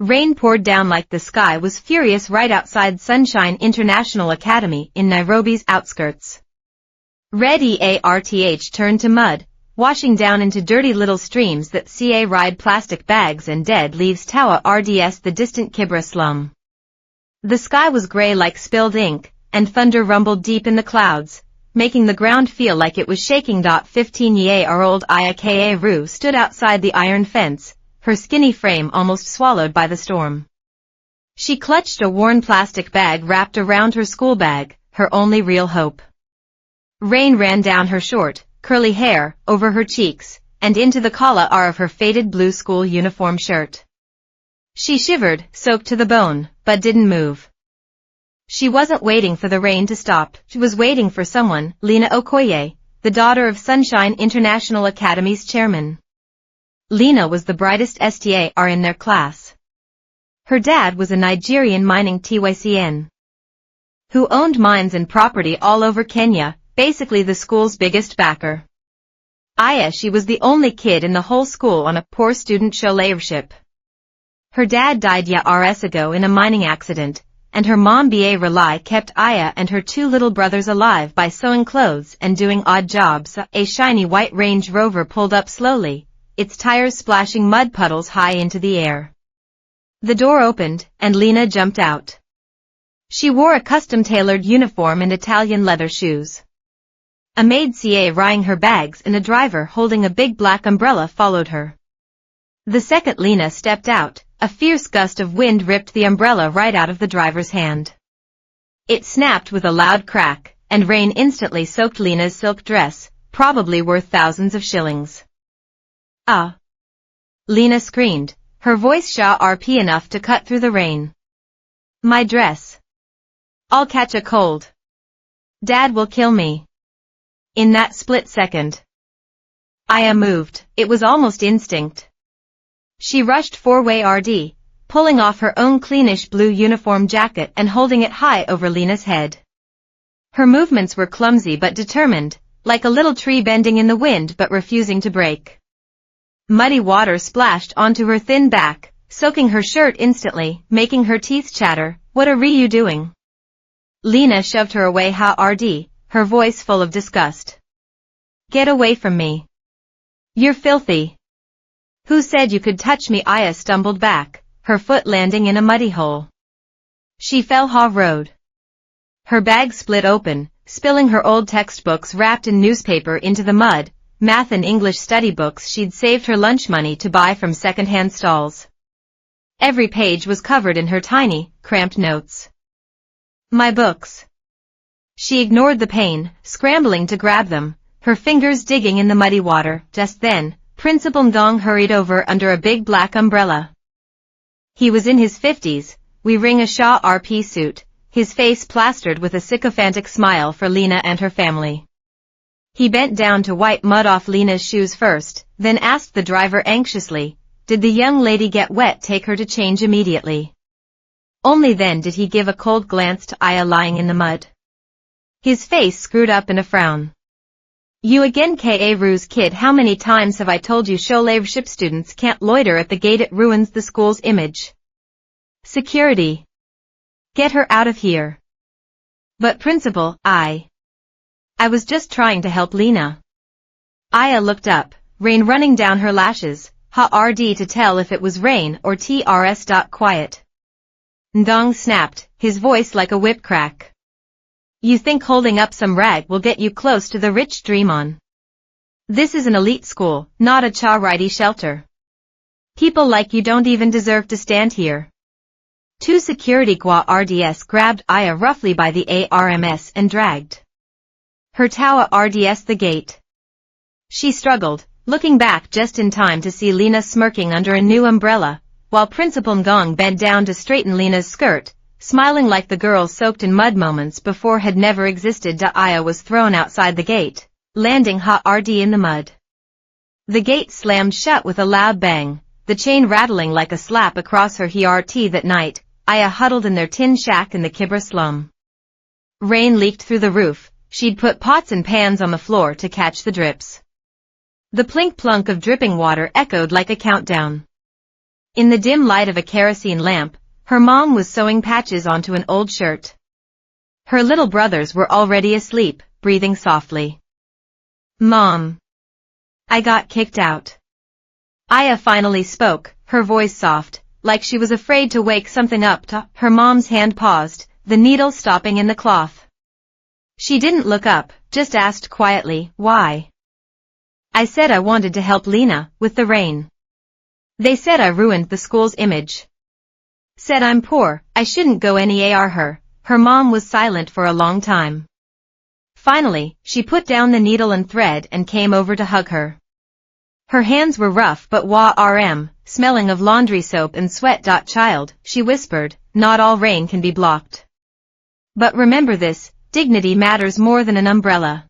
Rain poured down like the sky was furious right outside Sunshine International Academy in Nairobi's outskirts. Red Earth turned to mud, washing down into dirty little streams that ride plastic bags and dead leaves Tawa Rds the distant Kibra slum. The sky was gray like spilled ink, and thunder rumbled deep in the clouds, making the ground feel like it was shaking. 15-year-old Aya Kaeru stood outside the iron fence, her skinny frame almost swallowed by the storm. She clutched a worn plastic bag wrapped around her school bag, her only real hope. Rain ran down her short, curly hair, over her cheeks, and into the collar of her faded blue school uniform shirt. She shivered, soaked to the bone, but didn't move. She wasn't waiting for the rain to stop, she was waiting for someone, Lena Okoye, the daughter of Sunshine International Academy's chairman. Lena was the brightest star in their class. Her dad was a Nigerian mining tycoon who owned mines and property all over Kenya, basically the school's biggest backer. She was the only kid in the whole school on a poor student scholarship. Her dad died years ago in a mining accident, and her mom Ba kept Aya and her two little brothers alive by sewing clothes and doing odd jobs. A shiny white Range Rover pulled up slowly, its tires splashing mud puddles high into the air. The door opened, and Lena jumped out. She wore a custom-tailored uniform and Italian leather shoes. A maid carrying her bags and a driver holding a big black umbrella followed her. The second Lena stepped out, a fierce gust of wind ripped the umbrella right out of the driver's hand. It snapped with a loud crack, and rain instantly soaked Lena's silk dress, probably worth thousands of shillings. Ah! Lena screamed, her voice sharp enough to cut through the rain. My dress! I'll catch a cold. Dad will kill me. In that split second, Aya moved. It was almost instinct. She rushed forward, pulling off her own cleanish blue uniform jacket and holding it high over Lena's head. Her movements were clumsy but determined, like a little tree bending in the wind but refusing to break. Muddy water splashed onto her thin back, soaking her shirt instantly, making her teeth chatter. What are you doing? Lena shoved her away hard, her voice full of disgust. Get away from me. You're filthy. Who said you could touch me? Aya stumbled back, her foot landing in a muddy hole. She fell road. Her bag split open, spilling her old textbooks wrapped in newspaper into the mud, math and English study books she'd saved her lunch money to buy from second-hand stalls. Every page was covered in her tiny, cramped notes. My books. She ignored the pain, scrambling to grab them, her fingers digging in the muddy water. Just then, Principal Ngong hurried over under a big black umbrella. He was in his 50s, wearing a sharp suit, his face plastered with a sycophantic smile for Lena and her family. He bent down to wipe mud off Lena's shoes first, then asked the driver anxiously, did the young lady get wet? Take her to change immediately. Only then did he give a cold glance to Aya lying in the mud. His face screwed up in a frown. You again, Kaeru's kid. How many times have I told you scholarship students can't loiter at the gate? It ruins the school's image. Security. Get her out of here. But Principal, I was just trying to help Lena. Aya looked up, rain running down her lashes, hard to tell if it was rain or tears. Quiet. Ndong snapped, his voice like a whip crack. You think holding up some rag will get you close to the rich? Dream on. This is an elite school, not a charity shelter. People like you don't even deserve to stand here. Two security guards grabbed Aya roughly by the arms and dragged her towards the gate. She struggled, looking back just in time to see Lena smirking under a new umbrella, while Principal Ngong bent down to straighten Lena's skirt, smiling like the girl soaked in mud moments before had never existed. Aya was thrown outside the gate, landing hard in the mud. The gate slammed shut with a loud bang, the chain rattling like a slap across her heart. That night, Aya huddled in their tin shack in the Kibra slum. Rain leaked through the roof, she'd put pots and pans on the floor to catch the drips. The plink-plunk of dripping water echoed like a countdown. In the dim light of a kerosene lamp, her mom was sewing patches onto an old shirt. Her little brothers were already asleep, breathing softly. Mom. I got kicked out. Aya finally spoke, her voice soft, like she was afraid to wake something up. Her mom's hand paused, the needle stopping in the cloth. She didn't look up, just asked quietly, why? I said I wanted to help Lena, with the rain. They said I ruined the school's image. Said I'm poor, I shouldn't go near her. Her mom was silent for a long time. Finally, she put down the needle and thread and came over to hug her. Her hands were rough but smelling of laundry soap and sweat. Child, she whispered, not all rain can be blocked. But remember this, dignity matters more than an umbrella.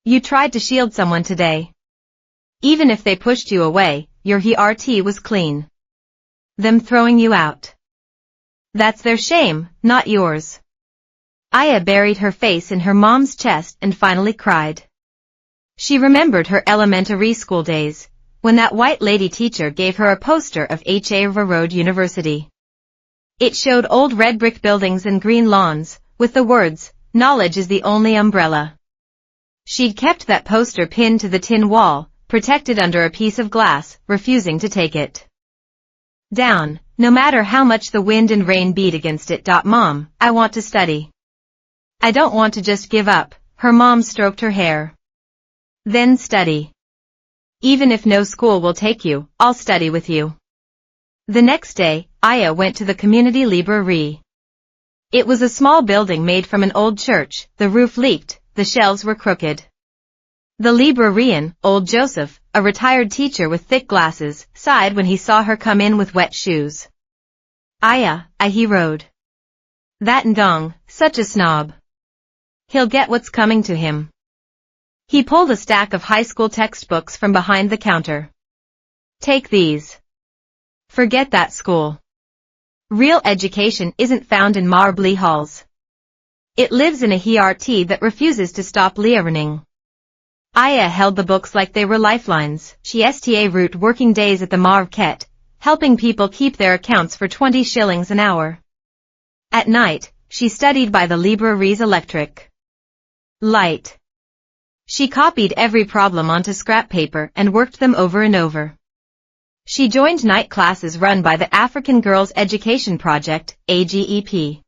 You tried to shield someone today. Even if they pushed you away, your heart was clean. Them throwing you out. That's their shame, not yours. Aya buried her face in her mom's chest and finally cried. She remembered her elementary school days, when that white lady teacher gave her a poster of Heartwarming University. It showed old red brick buildings and green lawns, with the words, knowledge is the only umbrella. She'd kept that poster pinned to the tin wall, protected under a piece of glass, refusing to take it down, no matter how much the wind and rain beat against it. Mom, I want to study. I don't want to just give up. Her mom stroked her hair. Then study. Even if no school will take you, I'll study with you. The next day, Aya went to the community library. It was a small building made from an old church. The roof leaked, the shelves were crooked. The librarian, old Joseph, a retired teacher with thick glasses, sighed when he saw her come in with wet shoes. Aya, he roared. That Ngong, such a snob. He'll get what's coming to him. He pulled a stack of high school textbooks from behind the counter. Take these. Forget that school. Real education isn't found in marble halls. It lives in a heart that refuses to stop learning. Aya held the books like they were lifelines. She root working days at the market, helping people keep their accounts for 20 shillings an hour. At night, she studied by the library's electric light. She copied every problem onto scrap paper and worked them over and over. She joined night classes run by the African Girls Education Project, AGEP.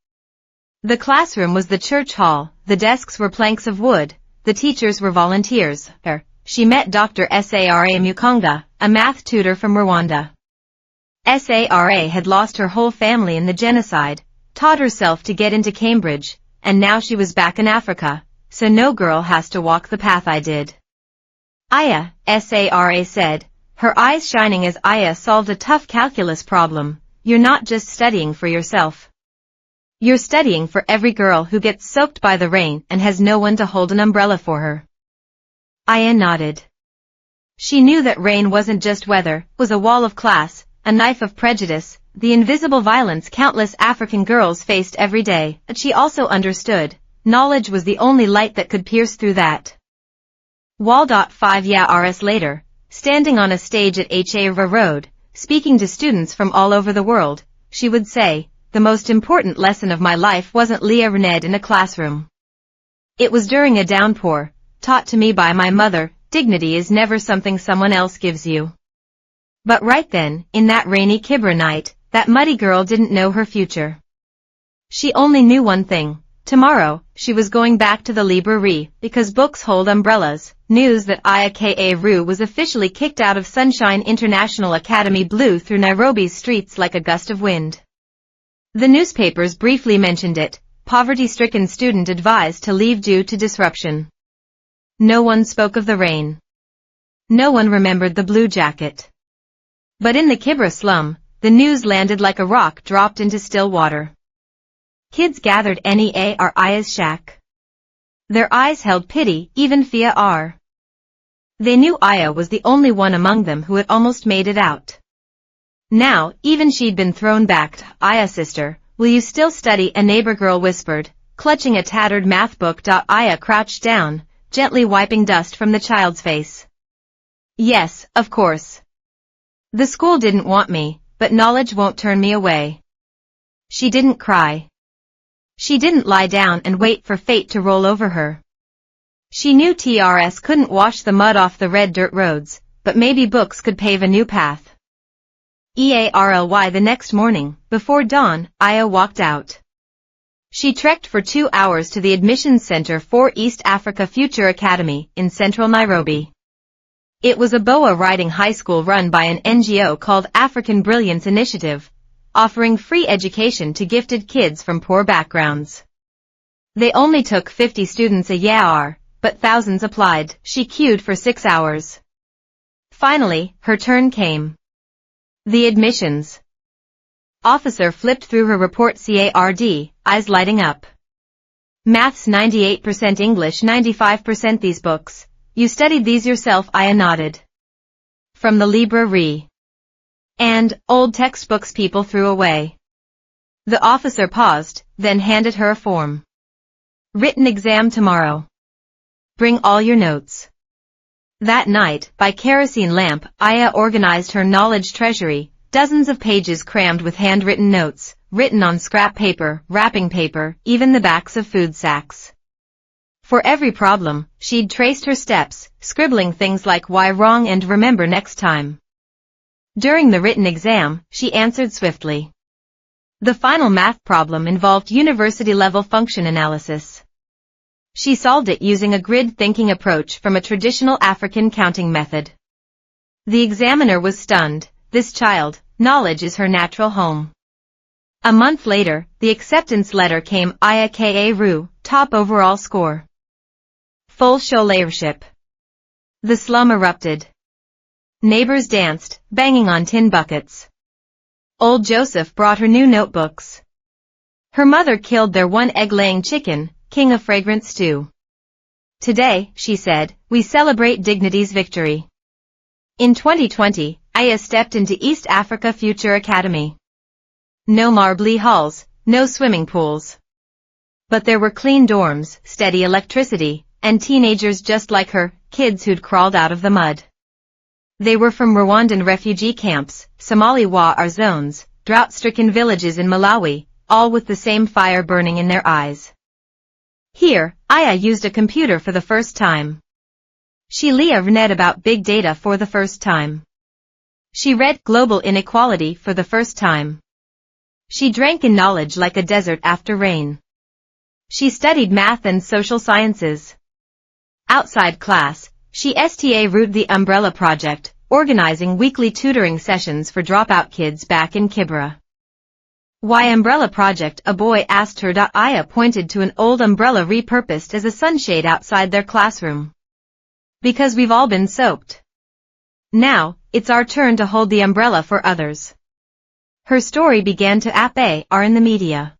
The classroom was the church hall, the desks were planks of wood, the teachers were volunteers. She met Dr. Sara Mukonga, a math tutor from Rwanda. Sara had lost her whole family in the genocide, taught herself to get into Cambridge, and now she was back in Africa, so no girl has to walk the path I did. Aya, Sara said, her eyes shining as Aya solved a tough calculus problem, you're not just studying for yourself. You're studying for every girl who gets soaked by the rain and has no one to hold an umbrella for her. Aya nodded. She knew that rain wasn't just weather, was a wall of class, a knife of prejudice, the invisible violence countless African girls faced every day, but she also understood, knowledge was the only light that could pierce through that wall. 5 years later, standing on a stage at Heartwarming Road, speaking to students from all over the world, she would say, the most important lesson of my life wasn't learned in a classroom. It was during a downpour, taught to me by my mother, dignity is never something someone else gives you. But right then, in that rainy Kibra night, that muddy girl didn't know her future. She only knew one thing. Tomorrow, she was going back to the library, because books hold umbrellas. News that Aya Karu was officially kicked out of Sunshine International Academy blew through Nairobi's streets like a gust of wind. The newspapers briefly mentioned it, poverty-stricken student advised to leave due to disruption. No one spoke of the rain. No one remembered the blue jacket. But in the Kibra slum, the news landed like a rock dropped into still water. Kids gathered near Aya's shack. Their eyes held pity, even fear. They knew Aya was the only one among them who had almost made it out. Now, even she'd been thrown back. Aya, sister, will you still study? A neighbor girl whispered, clutching a tattered math book. Aya crouched down, gently wiping dust from the child's face. Yes, of course. The school didn't want me, but knowledge won't turn me away. She didn't cry. She didn't lie down and wait for fate to roll over her. She knew TRS couldn't wash the mud off the red dirt roads, but maybe books could pave a new path. The next morning, before dawn, Aya walked out. She trekked for 2 hours to the admissions center for East Africa Future Academy in central Nairobi. It was a BOA riding high school run by an NGO called African Brilliance Initiative, offering free education to gifted kids from poor backgrounds. They only took 50 students a year, but thousands applied. She queued for 6 hours. Finally, her turn came. The admissions officer flipped through her report card, eyes lighting up. Maths 98%, English 95%. These books, you studied these yourself? Aya nodded. From the library. And old textbooks people threw away. The officer paused, then handed her a form. Written exam tomorrow. Bring all your notes. That night, by kerosene lamp, Aya organized her knowledge treasury, dozens of pages crammed with handwritten notes, written on scrap paper, wrapping paper, even the backs of food sacks. For every problem, she'd traced her steps, scribbling things like why wrong and remember next time. During the written exam, she answered swiftly. The final math problem involved university-level function analysis. She solved it using a grid thinking approach from a traditional African counting method. The examiner was stunned. This child, knowledge is her natural home. A month later, the acceptance letter came. Aya Ka top overall score. Full scholarship. The slum erupted. Neighbors danced, banging on tin buckets. Old Joseph brought her new notebooks. Her mother killed their one egg-laying chicken, king of fragrant stew. Today, she said, we celebrate dignity's victory. In 2020, Aya stepped into East Africa Future Academy. No marbly halls, no swimming pools. But there were clean dorms, steady electricity, and teenagers just like her, kids who'd crawled out of the mud. They were from Rwandan refugee camps, Somali war zones, drought-stricken villages in Malawi, all with the same fire burning in their eyes. Here, Aya used a computer for the first time. She read about big data for the first time. She read global inequality for the first time. She drank in knowledge like a desert after rain. She studied math and social sciences. Outside class, she root the Umbrella Project, organizing weekly tutoring sessions for dropout kids back in Kibera. Why Umbrella Project? A boy asked her. Aya pointed to an old umbrella repurposed as a sunshade outside their classroom. Because we've all been soaked. Now, it's our turn to hold the umbrella for others. Her story began to appear in the media.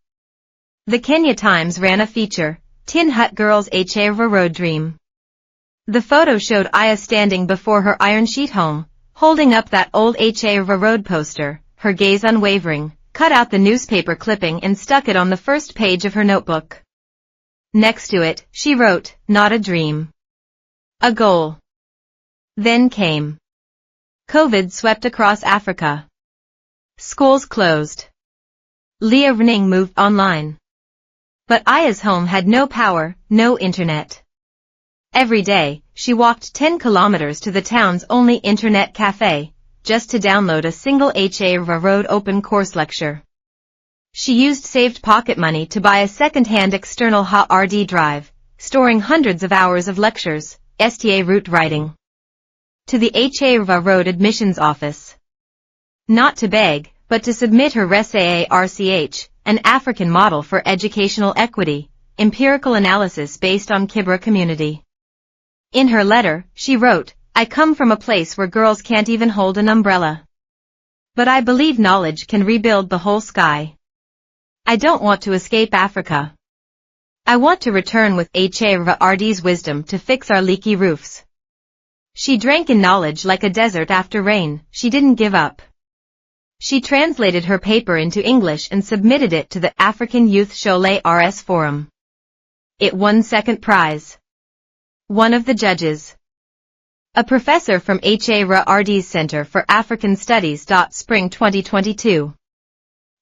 The Kenya Times ran a feature, Tin Hut Girls Heartwarming Road Dream. The photo showed Aya standing before her iron sheet home, holding up that old Heartwarming Road poster, her gaze unwavering, cut out the newspaper clipping and stuck it on the first page of her notebook. Next to it, she wrote, not a dream. A goal. Then came. COVID swept across Africa. Schools closed. Learning moved online. But Aya's home had no power, no internet. Every day, she walked 10 kilometers to the town's only internet cafe, just to download a single Road open course lecture. She used saved pocket money to buy a second-hand external hard drive, storing hundreds of hours of lectures, route writing. To the Road admissions office. Not to beg, but to submit her RCH, an African model for educational equity, empirical analysis based on Kibera community. In her letter, she wrote, I come from a place where girls can't even hold an umbrella. But I believe knowledge can rebuild the whole sky. I don't want to escape Africa. I want to return with HRD's wisdom to fix our leaky roofs. She drank in knowledge like a desert after rain. She didn't give up. She translated her paper into English and submitted it to the African Youth Cholet RS Forum. It won second prize. One of the judges A professor from Heartwarming's Center for African Studies. Spring 2022.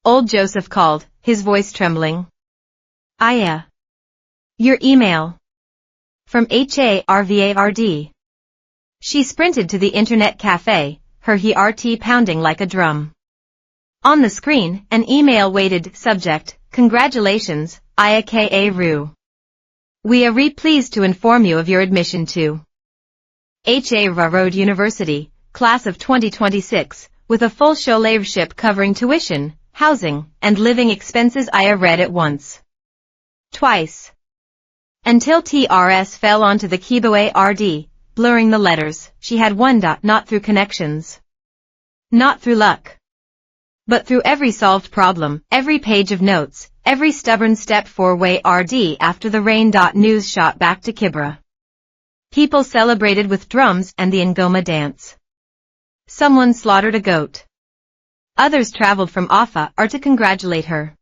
Old Joseph called, his voice trembling. Aya. Your email. From Harvard. She sprinted to the internet cafe, her heart pounding like a drum. On the screen, an email waited. Subject, congratulations, Aya Ka-Ru. We are pleased to inform you of your admission to Harvard University, class of 2026, with a full scholarship covering tuition, housing, and living expenses. Aya read it once. Twice. Until TRS fell onto the keyboard, blurring the letters. She had one. Not through connections. Not through luck. But through every solved problem, every page of notes, every stubborn step forward. After the rain. News shot back to Kibra. People celebrated with drums and the Ngoma dance. Someone slaughtered a goat. Others traveled from Afar to congratulate her.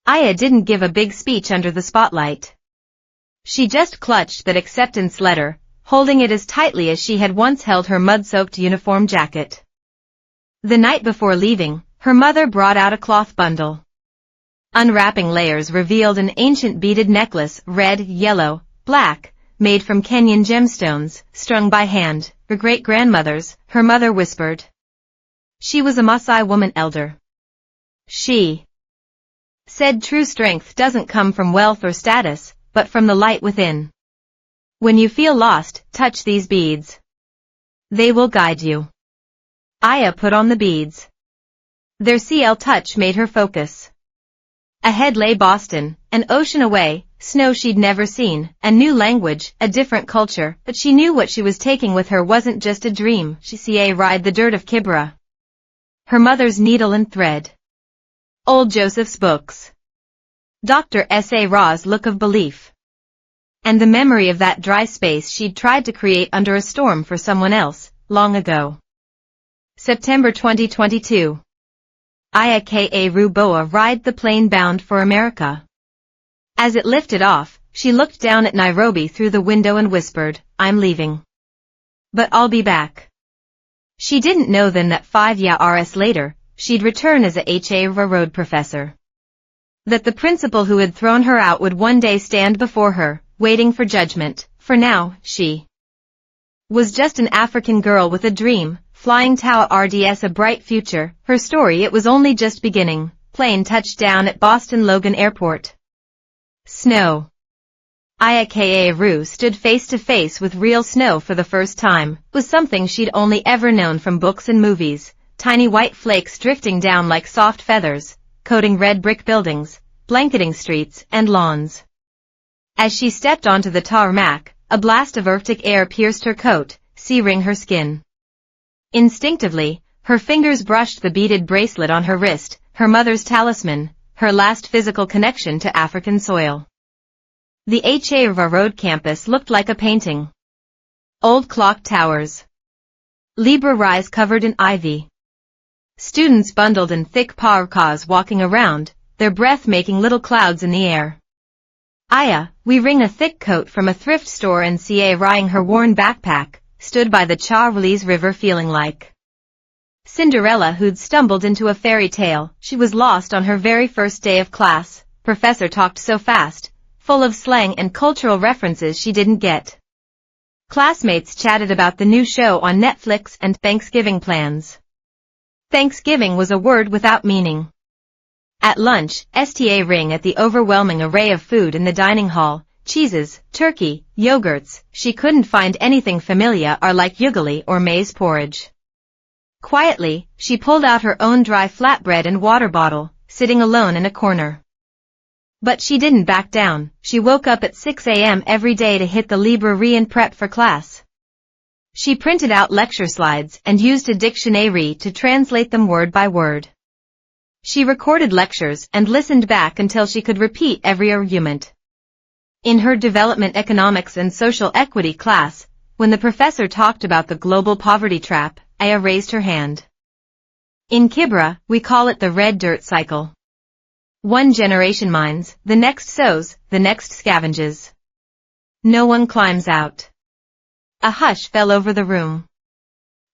Aya didn't give a big speech under the spotlight. She just clutched that acceptance letter, holding it as tightly as she had once held her mud-soaked uniform jacket. The night before leaving, her mother brought out a cloth bundle. Unwrapping layers revealed an ancient beaded necklace, red, yellow, black, made from Kenyan gemstones, strung by hand. Her great-grandmother's, her mother whispered. She was a Maasai woman elder. She said true strength doesn't come from wealth or status, but from the light within. When you feel lost, touch these beads. They will guide you. Aya put on the beads. Their CL touch made her focus. Ahead lay Boston, an ocean away, snow she'd never seen, a new language, a different culture, but she knew what she was taking with her wasn't just a dream. She saw ride the dirt of Kibra. Her mother's needle and thread. Old Joseph's books. Dr. S.A. Ra's look of belief. And the memory of that dry space she'd tried to create under a storm for someone else, long ago. September 2022. Aya Ka-Ru Boa ride the plane bound for America. As it lifted off, she looked down at Nairobi through the window and whispered, I'm leaving. But I'll be back. She didn't know then that 5 years later, she'd return as a Harvard professor. That the principal who had thrown her out would one day stand before her, waiting for judgment. For now, she was just an African girl with a dream, flying towards a bright future. Her story, it was only just beginning. Plane touched down at Boston Logan Airport. Snow. Aya Ka-Ru stood face to face with real snow for the first time. It was something she'd only ever known from books and movies. Tiny white flakes drifting down like soft feathers, coating red brick buildings, blanketing streets and lawns. As she stepped onto the tarmac, a blast of Arctic air pierced her coat, searing her skin. Instinctively, her fingers brushed the beaded bracelet on her wrist, her mother's talisman, her last physical connection to African soil. The Harvard campus looked like a painting. Old clock towers. Libraries covered in ivy. Students bundled in thick parkas walking around, their breath making little clouds in the air. Aya, wearing a thick coat from a thrift store and carrying her worn backpack, stood by the Charles River feeling like Cinderella who'd stumbled into a fairy tale. She was lost on her very first day of class. Professor talked so fast, full of slang and cultural references she didn't get. Classmates chatted about the new show on Netflix and Thanksgiving plans. Thanksgiving was a word without meaning. At lunch, sta ring at the overwhelming array of food in the dining hall, cheeses, turkey, yogurts. She couldn't find anything familiar or like ugali or maize porridge. Quietly, she pulled out her own dry flatbread and water bottle, sitting alone in a corner. But she didn't back down. She woke up at 6 a.m. every day to hit the library and prep for class. She printed out lecture slides and used a dictionary to translate them word by word. She recorded lectures and listened back until she could repeat every argument. In her development economics and social equity class, when the professor talked about the global poverty trap, Aya raised her hand. In Kibra, we call it the red dirt cycle. One generation mines, the next sows, the next scavenges. No one climbs out. A hush fell over the room.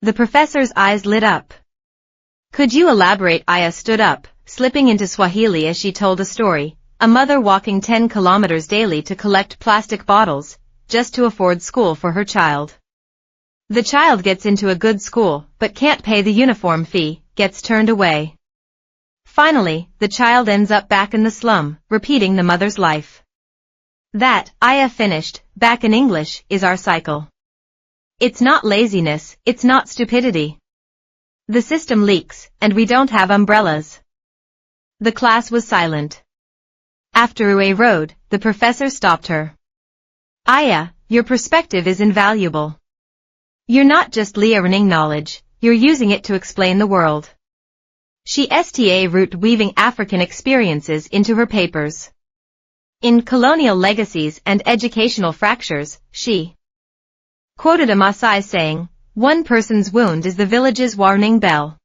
The professor's eyes lit up. Could you elaborate? Aya stood up, slipping into Swahili as she told a story. A mother walking 10 kilometers daily to collect plastic bottles, just to afford school for her child. The child gets into a good school, but can't pay the uniform fee, gets turned away. Finally, the child ends up back in the slum, repeating the mother's life. That, Aya finished, back in English, is our cycle. It's not laziness, it's not stupidity. The system leaks, and we don't have umbrellas. The class was silent. After a road, the professor stopped her. Aya, your perspective is invaluable. You're not just learning knowledge, you're using it to explain the world. She sta root weaving African experiences into her papers. In Colonial Legacies and Educational Fractures, she quoted a Maasai saying, "One person's wound is the village's warning bell."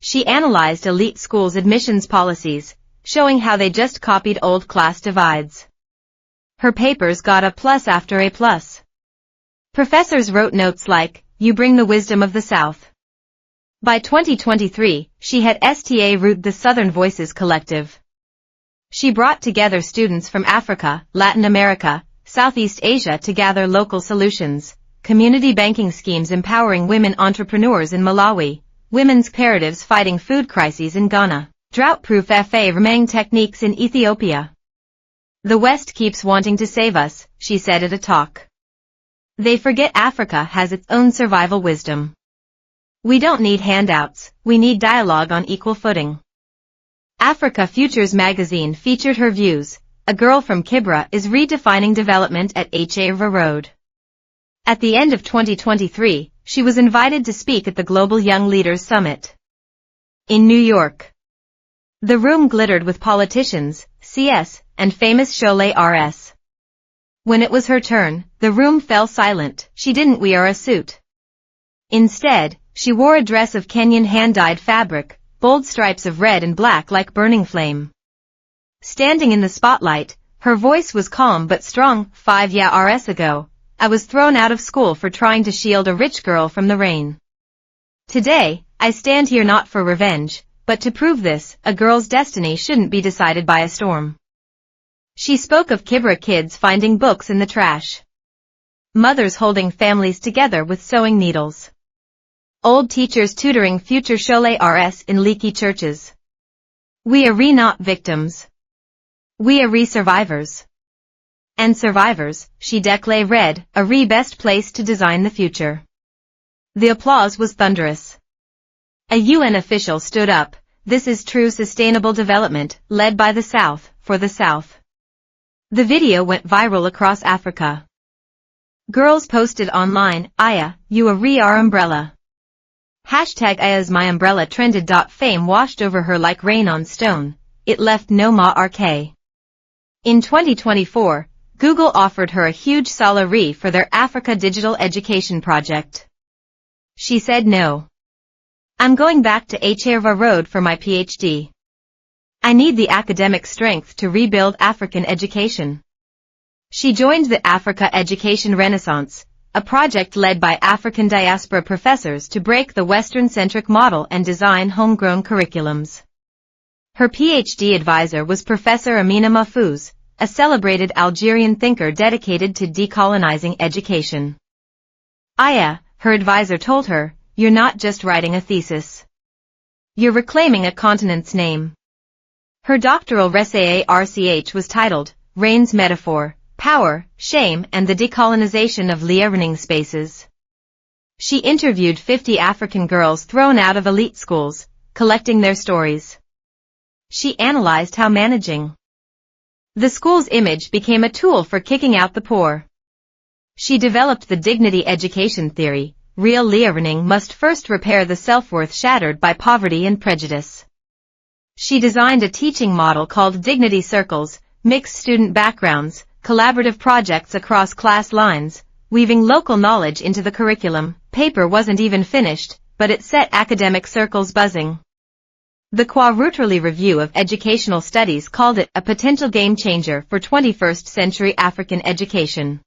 She analyzed elite schools' admissions policies, showing how they just copied old class divides. Her papers got a plus after a plus. Professors wrote notes like, "You bring the wisdom of the South." By 2023, she had sta root the Southern Voices Collective. She brought together students from Africa, Latin America, Southeast Asia to gather local solutions, community banking schemes empowering women entrepreneurs in Malawi, women's cooperatives fighting food crises in Ghana, drought-proof farming techniques in Ethiopia. The West keeps wanting to save us, she said at a talk. They forget Africa has its own survival wisdom. We don't need handouts, we need dialogue on equal footing. Africa Futures magazine featured her views. A girl from Kibra is redefining development at Heartwarming Road. At the end of 2023, she was invited to speak at the Global Young Leaders Summit in New York. The room glittered with politicians, CS, and famous Shole RS. When it was her turn, the room fell silent. She didn't wear a suit. Instead, she wore a dress of Kenyan hand-dyed fabric, bold stripes of red and black like burning flame. Standing in the spotlight, her voice was calm but strong. 5 years ago, I was thrown out of school for trying to shield a rich girl from the rain. Today, I stand here not for revenge, but to prove this, a girl's destiny shouldn't be decided by a storm. She spoke of Kibra kids finding books in the trash. Mothers holding families together with sewing needles. Old teachers tutoring future Shole RS in leaky churches. We are not victims. We are survivors. And survivors, she read, are best place to design the future. The applause was thunderous. A UN official stood up. This is true sustainable development, led by the South, for the South. The video went viral across Africa. Girls posted online, Aya, you are umbrella. Hashtag Aya's my umbrella trended. Fame washed over her like rain on stone. It left no mark. In 2024, Google offered her a huge salary for their Africa digital education project. She said no. I'm going back to Heartwarming Road for my PhD. I need the academic strength to rebuild African education. She joined the Africa Education Renaissance, a project led by African diaspora professors to break the Western-centric model and design homegrown curriculums. Her PhD advisor was Professor Amina Mahfouz, a celebrated Algerian thinker dedicated to decolonizing education. Aya, her advisor told her, you're not just writing a thesis. You're reclaiming a continent's name. Her doctoral research was titled, Rain's Metaphor, Power, Shame and the Decolonization of Learning Spaces. She interviewed 50 African girls thrown out of elite schools, collecting their stories. She analyzed how managing the school's image became a tool for kicking out the poor. She developed the dignity education theory. Real learning must first repair the self-worth shattered by poverty and prejudice. She designed a teaching model called Dignity Circles, mixed student backgrounds, collaborative projects across class lines, weaving local knowledge into the curriculum. Paper wasn't even finished, but it set academic circles buzzing. The Quarterly Review of Educational Studies called it a potential game changer for 21st century African education.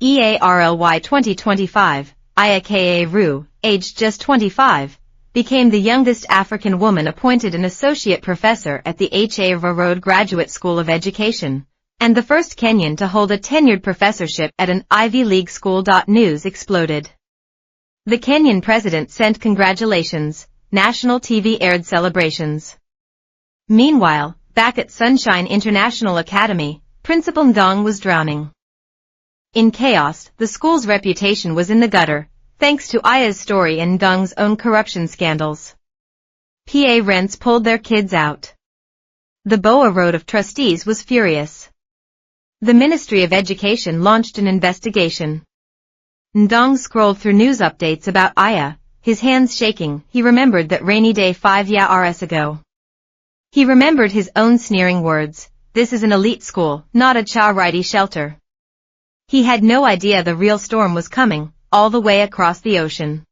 EARLY 2025, Aya Ka Ru, aged just 25, became the youngest African woman appointed an associate professor at the Heartwarming Road Graduate School of Education, and the first Kenyan to hold a tenured professorship at an Ivy League school. News exploded. The Kenyan president sent congratulations, national TV aired celebrations. Meanwhile, back at Sunshine International Academy, Principal Ndong was drowning. In chaos, the school's reputation was in the gutter, thanks to Aya's story and Ndong's own corruption scandals. Parents pulled their kids out. The Boa Road of Trustees was furious. The Ministry of Education launched an investigation. Ndong scrolled through news updates about Aya, his hands shaking. He remembered that rainy day 5 years ago. He remembered his own sneering words, "This is an elite school, not a charity shelter." He had no idea the real storm was coming, all the way across the ocean.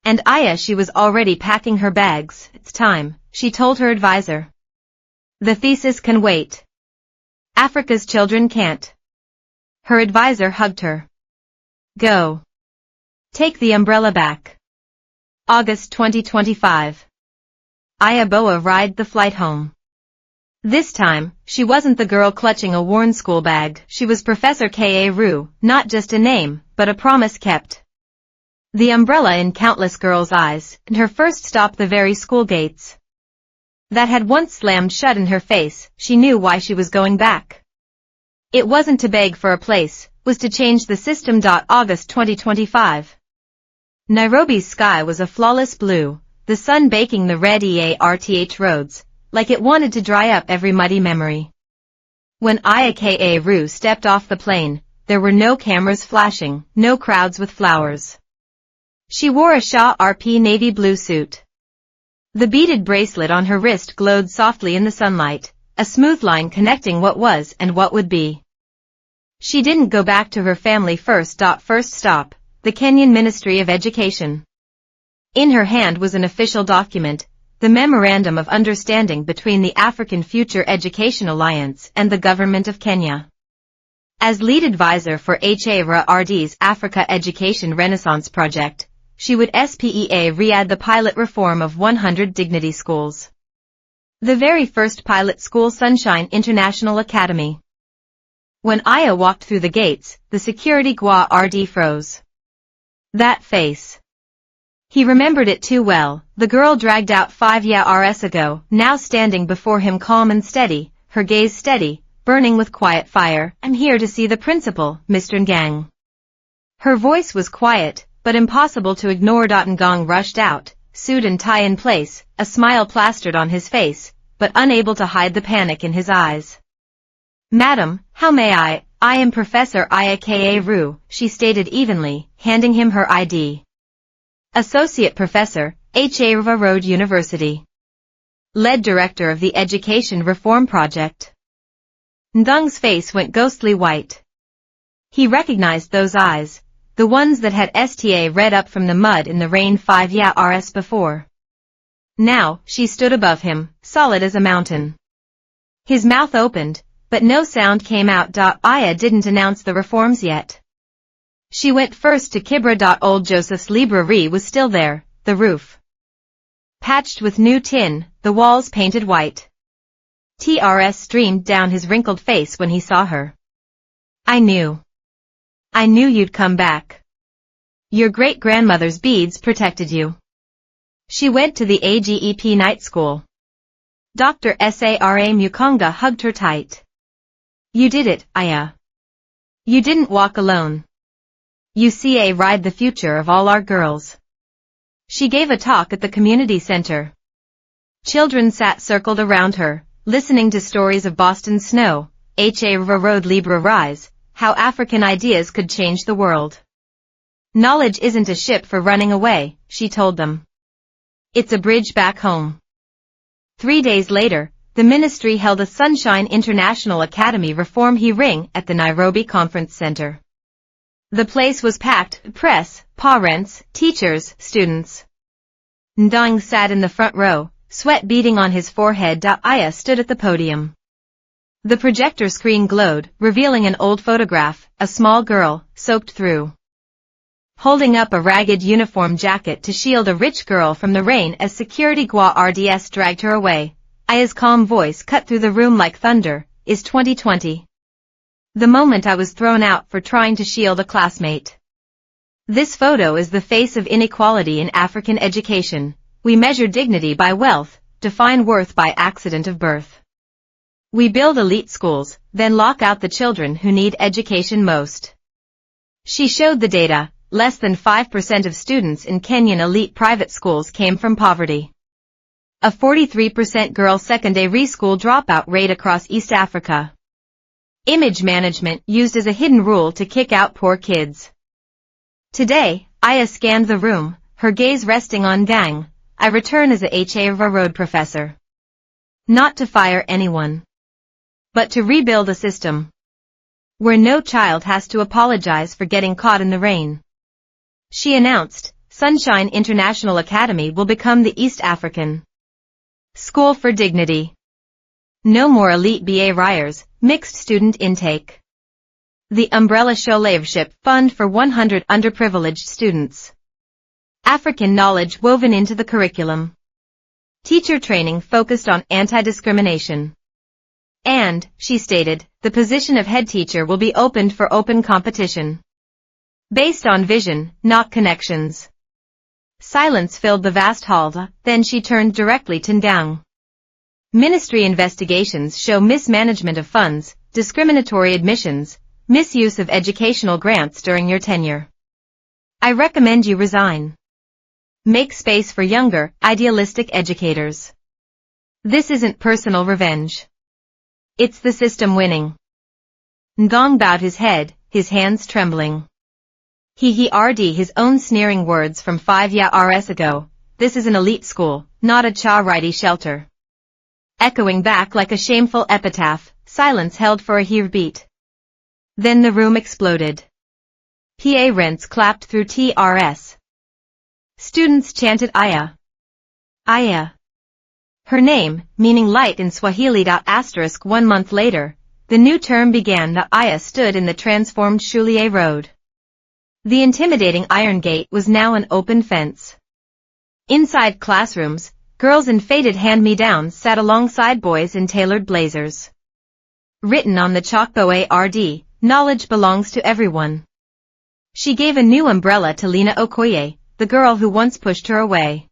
And Aya, she was already packing her bags. "It's time," she told her advisor. "The thesis can wait. Africa's children can't." Her advisor hugged her. "Go. Take the umbrella back." August 2025. Aya Boa ride the flight home. This time, she wasn't the girl clutching a worn school bag. She was Professor Ka Ru, not just a name, but a promise kept. The umbrella in countless girls' eyes, and her first stop the very school gates that had once slammed shut in her face. She knew why she was going back. It wasn't to beg for a place, was to change the system. August 2025. Nairobi's sky was a flawless blue, the sun baking the red Earth roads, like it wanted to dry up every muddy memory. When Aya Ka Ru stepped off the plane, there were no cameras flashing, no crowds with flowers. She wore a Shah RP navy blue suit. The beaded bracelet on her wrist glowed softly in the sunlight, a smooth line connecting what was and what would be. She didn't go back to her family first. First stop, the Kenyan Ministry of Education. In her hand was an official document, the Memorandum of Understanding between the African Future Education Alliance and the Government of Kenya. As lead advisor for HARD's Africa Education Renaissance Project, she would SPEA Riyadh the pilot reform of 100 dignity schools. The very first pilot school, Sunshine International Academy. When Aya walked through the gates, the security guard froze. That face. He remembered it too well, the girl dragged out 5 years ago, now standing before him calm and steady, her gaze steady, burning with quiet fire. "I'm here to see the principal, Mr. Ngang." Her voice was quiet, but impossible to ignore. Ngang rushed out, suit and tie in place, a smile plastered on his face, but unable to hide the panic in his eyes. "Madam, how may I am Professor Aya Ka Ru," she stated evenly, handing him her ID. Associate Professor, Heartwarming Road University. Lead Director of the Education Reform Project. Ndong's face went ghostly white. He recognized those eyes, the ones that had read up from the mud in the rain 5 years before. Now, she stood above him, solid as a mountain. His mouth opened, but no sound came out. Aya didn't announce the reforms yet. She went first to Kibra. Old Joseph's library was still there, the roof patched with new tin, the walls painted white. Tears streamed down his wrinkled face when he saw her. I knew you'd come back. Your great-grandmother's beads protected you." She went to the AGEP night school. Dr. Sara Mukonga hugged her tight. "You did it, Aya. You didn't walk alone. You ride the future of all our girls." She gave a talk at the community center. Children sat circled around her, listening to stories of Boston's snow, Heartwarming Road Libra Rise, how African ideas could change the world. "Knowledge isn't a ship for running away," she told them. "It's a bridge back home." 3 days later, the ministry held a Sunshine International Academy reform hearing at the Nairobi Conference Center. The place was packed, press, parents, teachers, students. Ndong sat in the front row, sweat beading on his forehead. Aya stood at the podium. The projector screen glowed, revealing an old photograph, a small girl, soaked through, holding up a ragged uniform jacket to shield a rich girl from the rain as security guards dragged her away. Aya's calm voice cut through the room like thunder. Is 2020. The moment I was thrown out for trying to shield a classmate. This photo is the face of inequality in African education. We measure dignity by wealth, define worth by accident of birth. We build elite schools, then lock out the children who need education most. She showed the data. Less than 5% of students in Kenyan elite private schools came from poverty. A 43% girl secondary school dropout rate across East Africa. Image management used as a hidden rule to kick out poor kids. Today, Aya scanned the room, her gaze resting on Gang. I return as a Heartwarming road professor. Not to fire anyone, but to rebuild a system where no child has to apologize for getting caught in the rain. She announced, Sunshine International Academy will become the East African School for Dignity. No more elite BA Ryers, mixed student intake. The Umbrella Scholarship Fund for 100 underprivileged students. African knowledge woven into the curriculum. Teacher training focused on anti-discrimination. And, she stated, the position of head teacher will be opened for open competition. Based on vision, not connections. Silence filled the vast hall, then she turned directly to Ndang. Ministry investigations show mismanagement of funds, discriminatory admissions, misuse of educational grants during your tenure. I recommend you resign. Make space for younger, idealistic educators. This isn't personal revenge. It's the system winning. Ngong bowed his head, his hands trembling. He heard his own sneering words from 5 years ago. This is an elite school, not a charity shelter. Echoing back like a shameful epitaph, silence held for a heartbeat. Then the room exploded. Parents clapped through TRS. Students chanted Aya. Aya. Her name, meaning light in Swahili. 1 month later, the new term began. Aya stood in the transformed Shulie Road. The intimidating iron gate was now an open fence. Inside classrooms, girls in faded hand-me-downs sat alongside boys in tailored blazers. Written on the chalkboard, knowledge belongs to everyone. She gave a new umbrella to Lena Okoye, the girl who once pushed her away.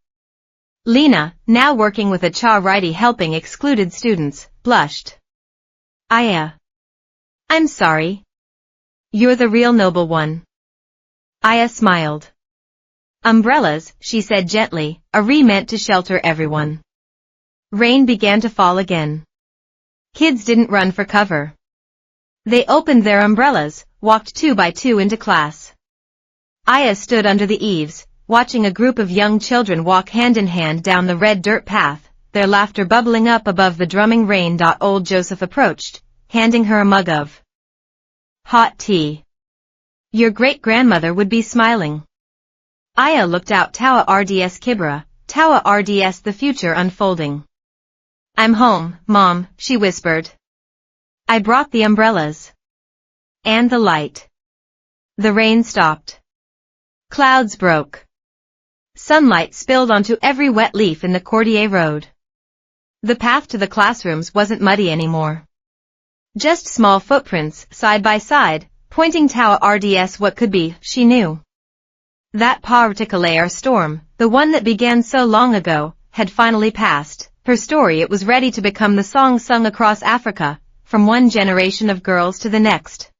Lena, now working with a charity helping excluded students, blushed. Aya. I'm sorry. You're the real noble one. Aya smiled. Umbrellas, she said gently, are meant to shelter everyone. Rain began to fall again. Kids didn't run for cover. They opened their umbrellas, walked 2 by 2 into class. Aya stood under the eaves, watching a group of young children walk hand in hand down the red dirt path, their laughter bubbling up above the drumming rain. Old Joseph approached, handing her a mug of hot tea. Your great-grandmother would be smiling. Aya looked out. Tawa RDS Kibra, Tawa RDS the future unfolding. I'm home, Mom, she whispered. I brought the umbrellas. And the light. The rain stopped. Clouds broke. Sunlight spilled onto every wet leaf in the Cordier Road. The path to the classrooms wasn't muddy anymore. Just small footprints, side by side, pointing Tawa RDS what could be, she knew. That particular storm, the one that began so long ago, had finally passed. Her story, it was ready to become the song sung across Africa, from one generation of girls to the next.